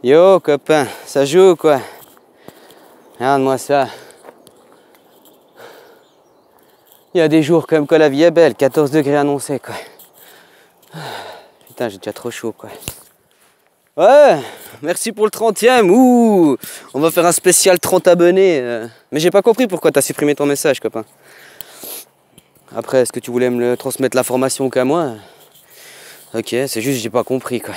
Yo copain, ça joue quoi? Regarde-moi ça. Il y a des jours comme que la vie est belle, 14 degrés annoncés quoi. Putain, j'ai déjà trop chaud quoi. Ouais, merci pour le 30e. Ouh, on va faire un spécial 30 abonnés. Mais j'ai pas compris pourquoi t'as supprimé ton message copain. Après, est-ce que tu voulais me le transmettre l'information qu'à moi? Ok, c'est juste que j'ai pas compris quoi.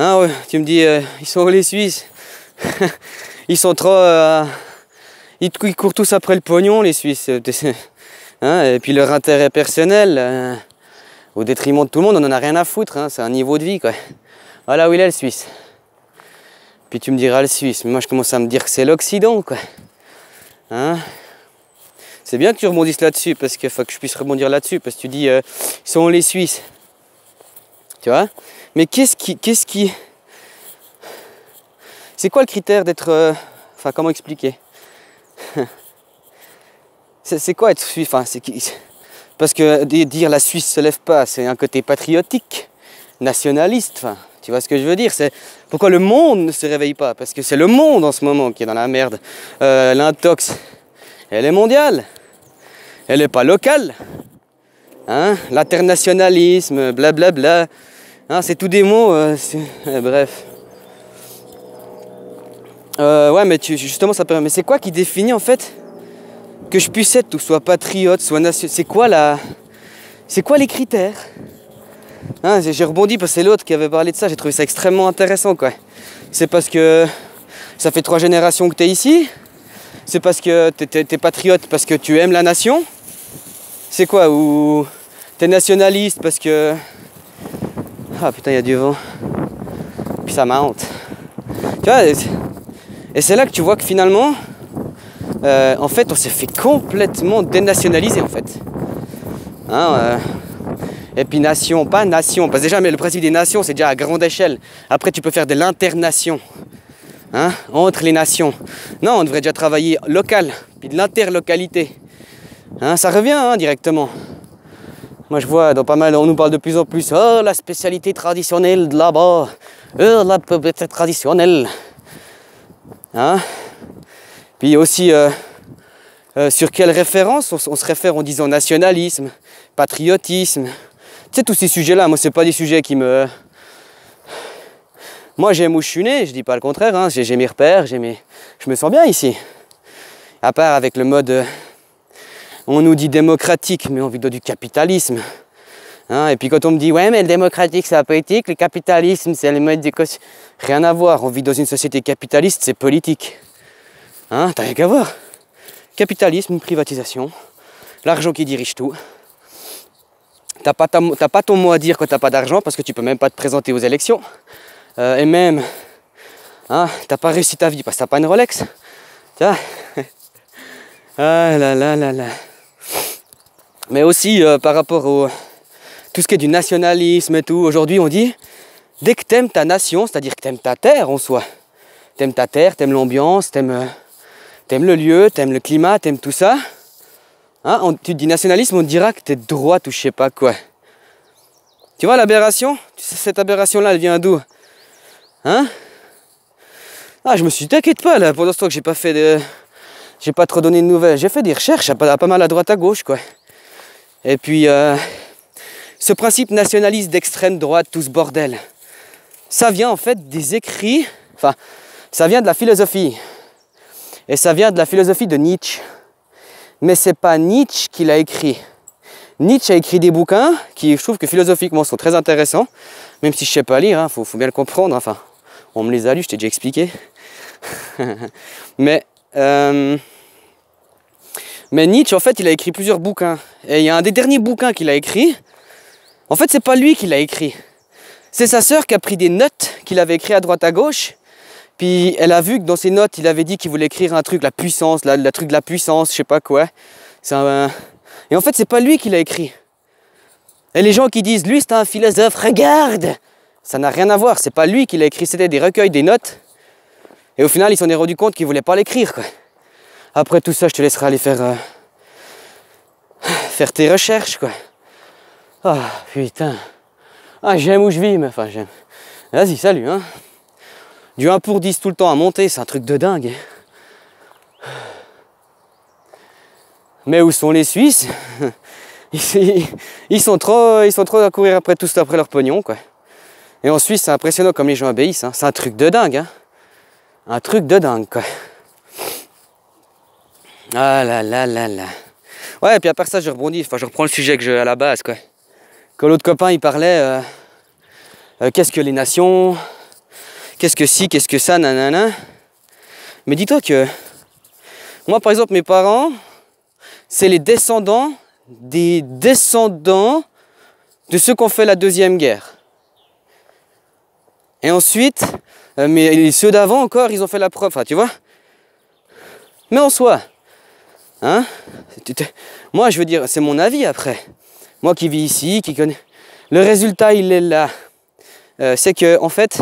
Hein, ouais, tu me dis, ils sont où les Suisses? Ils sont trop... ils courent tous après le pognon les Suisses. Hein, et puis leur intérêt personnel, au détriment de tout le monde, on en a rien à foutre. Hein, c'est un niveau de vie quoi. Voilà où il est le Suisse. Puis tu me diras le Suisse, mais moi je commence à me dire que c'est l'Occident quoi. Hein? C'est bien que tu rebondisses là-dessus, parce qu'il faut que je puisse rebondir là-dessus, parce que tu dis, ils sont les Suisses. Tu vois? Mais qu'est-ce qui... C'est quoi le critère d'être... Enfin, comment expliquer? C'est quoi être suisse? Enfin, parce que dire la Suisse se lève pas, c'est un côté patriotique, nationaliste. Enfin, tu vois ce que je veux dire? C'est pourquoi le monde ne se réveille pas? Parce que c'est le monde en ce moment qui est dans la merde. L'intox, elle est mondiale. Elle n'est pas locale. Hein? L'internationalisme, blablabla. Hein, c'est tous des mots. Bref. Ouais, mais justement, ça permet. Mais c'est quoi qui définit en fait que je puisse être ou soit patriote, soit national? C'est quoi les critères? Hein, j'ai rebondi parce que c'est l'autre qui avait parlé de ça. J'ai trouvé ça extrêmement intéressant, quoi. C'est parce que ça fait 3 générations que tu es ici? C'est parce que t'es patriote parce que tu aimes la nation? C'est quoi? Ou t'es nationaliste parce que... Ah putain, il y a du vent. Puis ça monte. Tu vois, et c'est là que tu vois que finalement, en fait, on s'est fait complètement dénationaliser en fait. Hein, et puis nation, pas nation. Parce que déjà, mais le principe des nations, c'est déjà à grande échelle. Après, tu peux faire de l'internation. Hein, entre les nations. Non, on devrait déjà travailler local, puis de l'interlocalité. Hein, ça revient hein, directement. Moi je vois dans pas mal, on nous parle de plus en plus, oh la spécialité traditionnelle de là-bas, oh la pobrète traditionnelle. Hein? Puis aussi, sur quelle référence on se réfère en disant nationalisme, patriotisme. Tu sais, tous ces sujets-là, moi c'est pas des sujets qui me... Moi j'aime où je suis né, je dis pas le contraire, hein. J'ai mes repères, je me sens bien ici. À part avec le mode... On nous dit démocratique, mais on vit dans du capitalisme. Hein, et puis quand on me dit, ouais, mais le démocratique, c'est la politique, le capitalisme, c'est les modes d'économie. Rien à voir, on vit dans une société capitaliste, c'est politique. Hein, t'as rien qu'à voir. Capitalisme, privatisation, l'argent qui dirige tout. T'as pas ton mot à dire quand t'as pas d'argent, parce que tu peux même pas te présenter aux élections. Et même, hein, t'as pas réussi ta vie parce que t'as pas une Rolex. Tiens. Ah là là là là. Mais aussi par rapport au tout ce qui est du nationalisme et tout, aujourd'hui on dit dès que t'aimes ta nation, c'est-à-dire que t'aimes ta terre en soi, t'aimes ta terre, t'aimes l'ambiance, t'aimes le lieu, t'aimes le climat, t'aimes tout ça, hein, tu dis nationalisme, on te dira que t'es de droite ou je sais pas quoi. Tu vois l'aberration? Cette aberration-là, elle vient d'où? Hein? Ah, je me suis dit, t'inquiète pas là, pendant ce temps que j'ai pas trop donné de nouvelles, j'ai fait des recherches pas mal à droite à gauche quoi. Et puis, ce principe nationaliste d'extrême droite, tout ce bordel, ça vient en fait des écrits, enfin, ça vient de la philosophie. Et ça vient de la philosophie de Nietzsche. Mais c'est pas Nietzsche qui l'a écrit. Nietzsche a écrit des bouquins qui, je trouve que philosophiquement, sont très intéressants, même si je sais pas lire, hein, faut bien le comprendre, enfin, on me les a lus, je t'ai déjà expliqué. Mais Nietzsche, en fait, il a écrit plusieurs bouquins. Et il y a un des derniers bouquins qu'il a écrit. En fait, c'est pas lui qui l'a écrit. C'est sa sœur qui a pris des notes qu'il avait écrites à droite à gauche. Puis elle a vu que dans ses notes, il avait dit qu'il voulait écrire un truc, la puissance, le truc de la puissance, je sais pas quoi. Et en fait, c'est pas lui qui l'a écrit. Et les gens qui disent, lui, c'est un philosophe, regarde! Ça n'a rien à voir, c'est pas lui qui l'a écrit, c'était des recueils, des notes. Et au final, il s'en est rendu compte qu'il voulait pas l'écrire, quoi. Après tout ça, je te laisserai aller faire tes recherches, quoi. Ah, putain. Ah, j'aime où je vis, mais enfin, j'aime. Vas-y, salut, hein. Du 1 pour 10 tout le temps à monter, c'est un truc de dingue. Mais où sont les Suisses? Ils sont trop à courir après tout ça, après leur pognon, quoi. Et en Suisse, c'est impressionnant comme les gens obéissent, hein. C'est un truc de dingue, hein. Un truc de dingue, quoi. Ah là là là là. Ouais, et puis à part ça, je rebondis, enfin je reprends le sujet que à la base, quoi. Quand l'autre copain, il parlait, qu'est-ce que les nations? Qu'est-ce que ci, qu'est-ce que ça, nanana. Mais dis-toi que, moi par exemple, mes parents, c'est les descendants des descendants de ceux qui ont fait la Deuxième Guerre. Et ensuite, mais ceux d'avant encore, ils ont fait la preuve, enfin, tu vois. Mais en soi, hein, moi je veux dire, c'est mon avis après. Moi qui vis ici, qui connais. Le résultat, il est là. C'est que, en fait,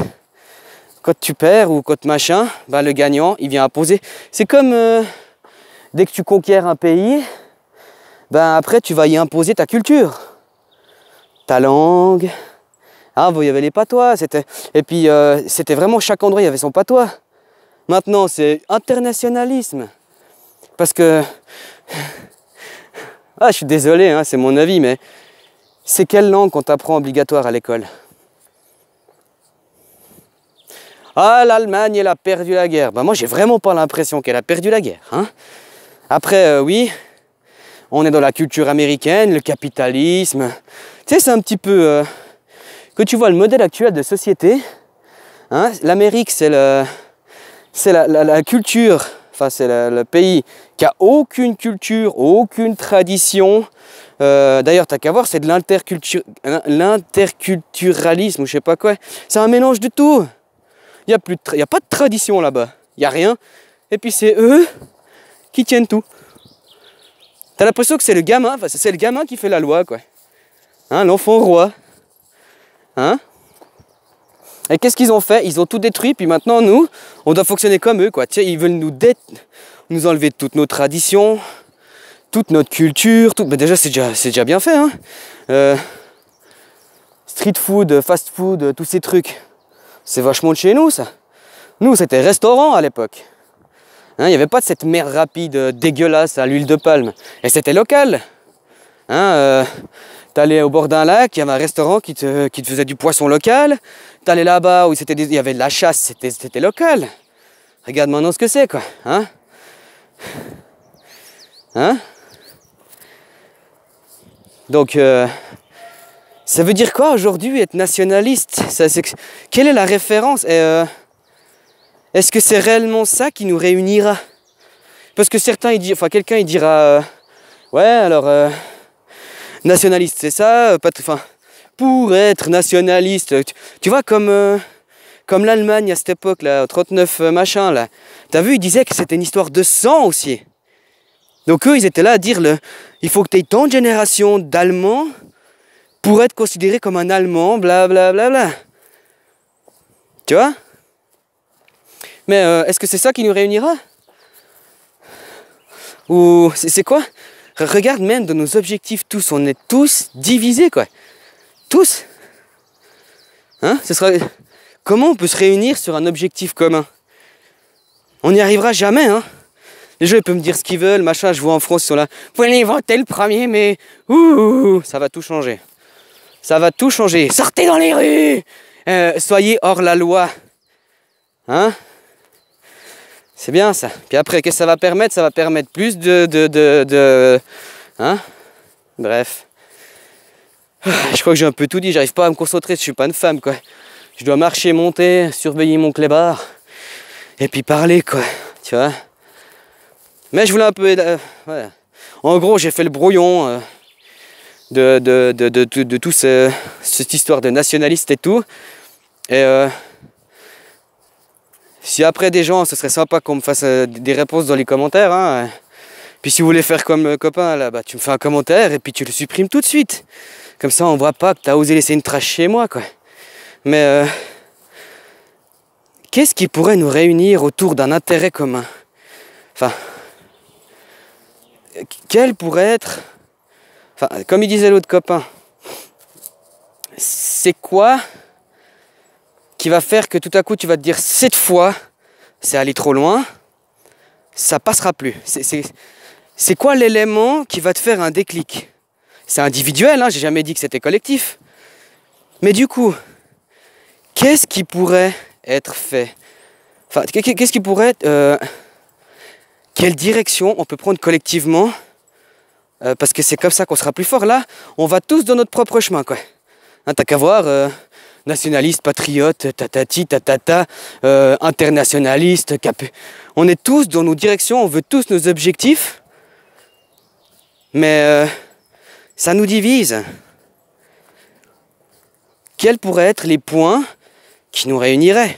quand tu perds ou quand machin, ben, le gagnant, il vient imposer. C'est comme dès que tu conquiers un pays, ben après tu vas y imposer ta culture, ta langue. Ah, il y avait les patois, et puis c'était vraiment chaque endroit, il y avait son patois. Maintenant, c'est internationalisme. Parce que, ah, je suis désolé, hein, c'est mon avis, mais c'est quelle langue qu'on t'apprend obligatoire à l'école? Ah, l'Allemagne, elle a perdu la guerre. Ben, moi, j'ai vraiment pas l'impression qu'elle a perdu la guerre, hein. Après, oui, on est dans la culture américaine, le capitalisme. Tu sais, c'est un petit peu... que tu vois le modèle actuel de société, hein, l'Amérique, c'est la culture, enfin, c'est le pays qui a aucune culture, aucune tradition. D'ailleurs, t'as qu'à voir, c'est de l'interculturalisme, ou je sais pas quoi. C'est un mélange de tout. Il n'y a pas de tradition là-bas. Il n'y a rien. Et puis c'est eux qui tiennent tout. T'as l'impression que c'est le gamin, enfin, c'est le gamin qui fait la loi, quoi. Hein, l'enfant roi. Hein? Et qu'est-ce qu'ils ont fait? Ils ont tout détruit, puis maintenant, nous, on doit fonctionner comme eux, quoi. Tu sais, ils veulent nous enlever toutes nos traditions, toute notre culture, tout. Mais déjà, c'est déjà bien fait, hein. Street food, fast food, tous ces trucs. C'est vachement de chez nous, ça. Nous, c'était restaurant à l'époque. Hein, il n'y avait pas de cette mer rapide dégueulasse à l'huile de palme. Et c'était local. Hein, t'allais au bord d'un lac, il y avait un restaurant qui te faisait du poisson local. T'allais là-bas où il y avait de la chasse, c'était local. Regarde maintenant ce que c'est, quoi. Hein? Hein? Donc, ça veut dire quoi aujourd'hui être nationaliste? Quelle est la référence? Et, est-ce que c'est réellement ça qui nous réunira? Parce que quelqu'un il dira ouais, alors nationaliste c'est ça, pour être nationaliste, tu vois comme l'Allemagne à cette époque là, 39 machin là. T'as vu, ils disaient que c'était une histoire de sang aussi. Donc eux ils étaient là à dire il faut que tu aies tant de générations d'Allemands pour être considéré comme un Allemand, blablabla. Bla, bla, bla. Tu vois? Mais est-ce que c'est ça qui nous réunira? Ou c'est quoi? Regarde même dans nos objectifs tous, on est tous divisés, quoi. Tous. Hein? Comment on peut se réunir sur un objectif commun? On n'y arrivera jamais, hein. Les gens ils peuvent me dire ce qu'ils veulent, machin, je vois en France, ils sont là. Vous pouvez voter le 1er mai. Ouh, ça va tout changer. Ça va tout changer. Sortez dans les rues. Soyez hors la loi. Hein? C'est bien ça. Puis après, qu'est-ce que ça va permettre? Ça va permettre plus hein? Bref. Je crois que j'ai un peu tout dit. J'arrive pas à me concentrer. Je suis pas une femme, quoi. Je dois marcher, monter, surveiller mon clébard. Et puis parler, quoi. Tu vois? Mais je voulais un peu... ouais. En gros, j'ai fait le brouillon de tout cette histoire de nationaliste et tout. Et... si après des gens, ce serait sympa qu'on me fasse des réponses dans les commentaires. Hein. Puis si vous voulez faire comme copain, là, bah, tu me fais un commentaire et puis tu le supprimes tout de suite. Comme ça, on voit pas que tu as osé laisser une trace chez moi, quoi. Mais qu'est-ce qui pourrait nous réunir autour d'un intérêt commun? Enfin, quel pourrait être... Enfin, comme il disait l'autre copain, c'est quoi qui va faire que tout à coup tu vas te dire cette fois, c'est allé trop loin, ça passera plus. C'est quoi l'élément qui va te faire un déclic? C'est individuel, hein, j'ai jamais dit que c'était collectif. Mais du coup, qu'est-ce qui pourrait être fait? Enfin, qu'est-ce qui pourrait être... quelle direction on peut prendre collectivement parce que c'est comme ça qu'on sera plus fort. Là, on va tous dans notre propre chemin, quoi. Hein, t'as qu'à voir, nationaliste, patriote, tatati, tatata, internationaliste, on est tous dans nos directions, on veut tous nos objectifs, mais ça nous divise. Quels pourraient être les points qui nous réuniraient?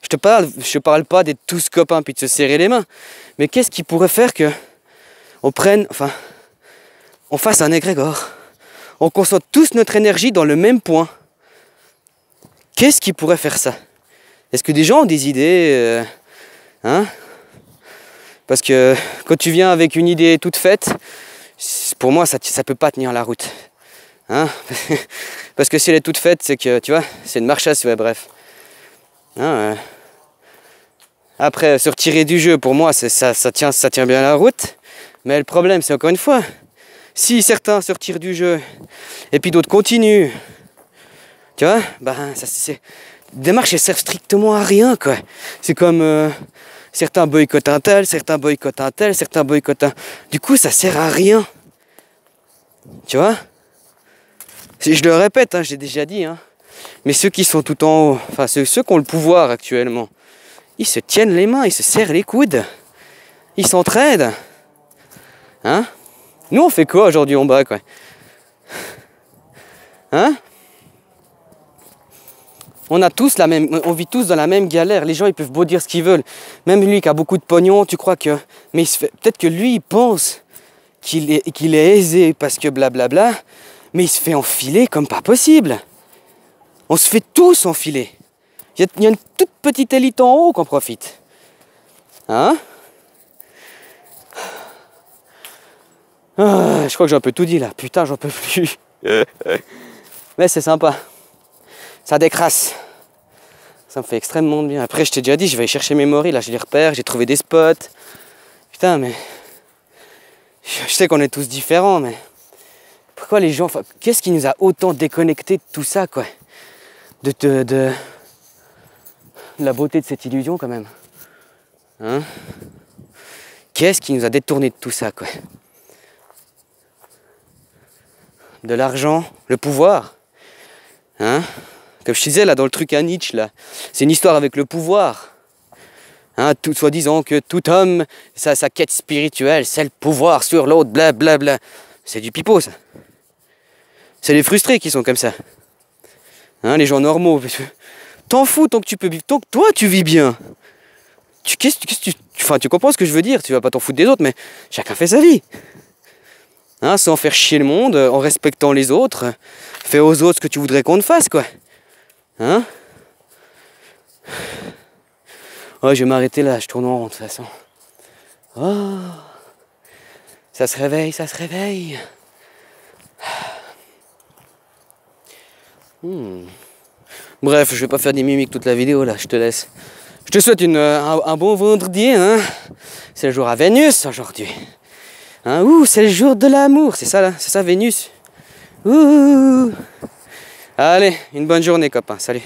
Je te parle pas d'être tous copains puis de se serrer les mains, mais qu'est-ce qui pourrait faire que on fasse un égrégore, on concentre tous notre énergie dans le même point? Qu'est-ce qui pourrait faire ça? Est-ce que des gens ont des idées hein? Parce que quand tu viens avec une idée toute faite, pour moi ça peut pas tenir la route. Hein? Parce que si elle est toute faite, c'est que, tu vois, c'est une marche à suivre, bref. Hein, après, se retirer du jeu, pour moi, ça tient bien la route. Mais le problème, c'est encore une fois, si certains se retirent du jeu, et puis d'autres continuent, tu vois, les démarches, elles servent strictement à rien, quoi. C'est comme certains boycottent un tel, certains boycottent un tel, certains boycottent un... Du coup, ça sert à rien. Tu vois? Je le répète, hein, j'ai déjà dit, hein, mais ceux qui sont tout en haut, enfin ceux qui ont le pouvoir actuellement, ils se tiennent les mains, ils se serrent les coudes, ils s'entraident. Hein? Nous on fait quoi aujourd'hui en bas, quoi? Hein? On vit tous dans la même galère. Les gens ils peuvent beau dire ce qu'ils veulent. Même lui qui a beaucoup de pognon, tu crois que... Mais peut-être que lui il pense qu'il est aisé parce que blablabla. Mais il se fait enfiler comme pas possible. On se fait tous enfiler. Il y a une toute petite élite en haut qu'on profite. Hein? Je crois que j'ai un peu tout dit là. Putain, j'en peux plus. Mais c'est sympa. Ça décrasse. Ça me fait extrêmement bien. Après, je t'ai déjà dit, je vais aller chercher mes moris. Là, j'ai les repères, j'ai trouvé des spots. Putain, mais... Je sais qu'on est tous différents, mais... Pourquoi les gens... Qu'est-ce qui nous a autant déconnectés de tout ça, quoi? De la beauté de cette illusion, quand même. Hein? Qu'est-ce qui nous a détournés de tout ça, quoi? De l'argent, le pouvoir. Hein? Comme je disais, là, dans le truc à Nietzsche, là, c'est une histoire avec le pouvoir. Hein, soi-disant que tout homme, sa quête spirituelle, c'est le pouvoir sur l'autre, blablabla. C'est du pipeau, ça. C'est les frustrés qui sont comme ça. Hein, les gens normaux. T'en fous tant que tu peux vivre, tant que toi tu vis bien. Tu comprends ce que je veux dire? Tu vas pas t'en foutre des autres, mais chacun fait sa vie. Hein, sans faire chier le monde, en respectant les autres. Fais aux autres ce que tu voudrais qu'on te fasse, quoi. Hein? Ouais, je vais m'arrêter là, je tourne en rond de toute façon. Oh, ça se réveille, ça se réveille. Bref, je vais pas faire des mimiques toute la vidéo là, je te laisse. Je te souhaite un bon vendredi, hein. C'est le jour à Vénus aujourd'hui. Hein, c'est le jour de l'amour, c'est ça là, c'est ça Vénus. Allez, une bonne journée copains, salut.